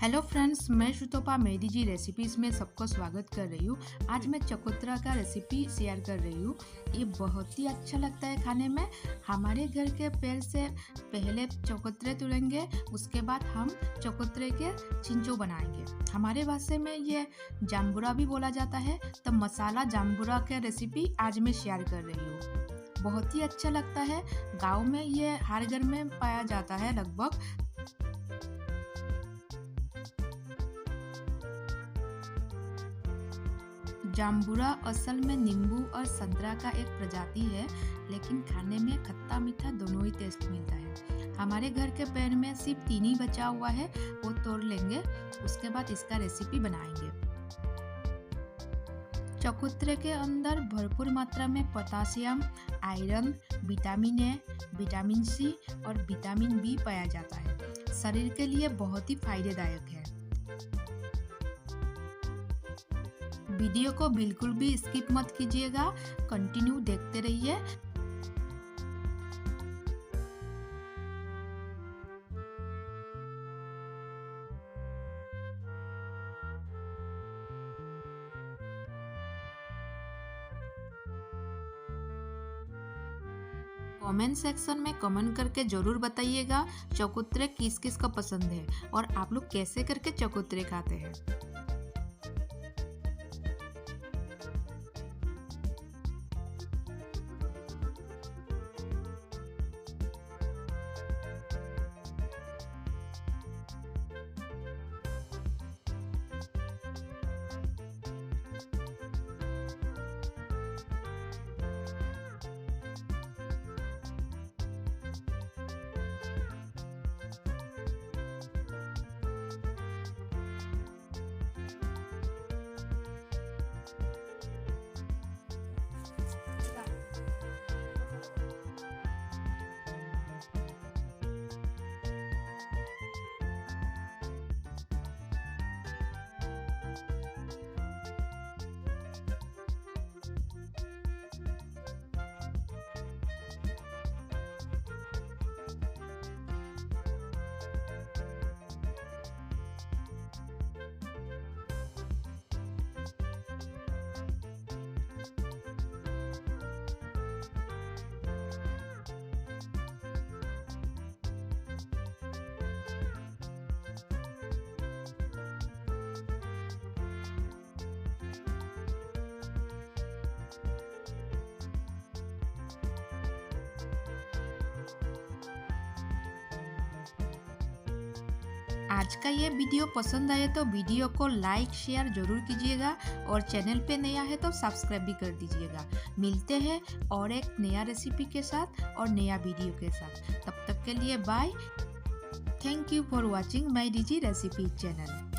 Hello friends, मैं शुतोपा मेरी जी recipes में सबको स्वागत कर रही हूँ। आज मैं चकोतरा का रेसिपी शेयर कर रही हूँ। ये बहुत ही अच्छा लगता है खाने में। हमारे घर के पेड़ से पहले चकोतरे तोड़ेंगे, उसके बाद हम चकोतरे के चिंचो बनाएंगे। हमारे भाषा में ये जाम्बुरा भी बोला जाता है। तो मसाला जाम्बुरा का रेसिपी आज मैं शेयर कर रही हूँ। बहुत ही अच्छा लगता है। गाँव में ये हर घर में पाया जाता है लगभग। जाम्बुरा असल में नींबू और संतरा का एक प्रजाति है, लेकिन खाने में खट्टा मीठा दोनों ही टेस्ट मिलता है। हमारे घर के पेड़ में सिर्फ 3 ही बचा हुआ है, वो तोड़ लेंगे। उसके बाद इसका रेसिपी बनाएंगे। चकोतरे के अंदर भरपूर मात्रा में potassium, iron, vitamin A, vitamin C और विटामिन बी पाया जाता है। शरीर के लिए बहुत ही फायदेदायक है। वीडियो को बिल्कुल भी स्किप मत कीजिएगा, कंटिन्यू देखते रहिए। कमेंट सेक्शन में कमेंट करके जरूर बताइएगा चकोतरे किस किस को पसंद है और आप लोग कैसे करके चकोतरे खाते हैं। आज का ये वीडियो पसंद आए तो वीडियो को लाइक शेयर जरूर कीजिएगा और चैनल पे नया है तो सब्सक्राइब भी कर दीजिएगा। मिलते हैं और एक नया रेसिपी के साथ और नया वीडियो के साथ। तब तक के लिए bye. Thank you for watching my DG recipe channel.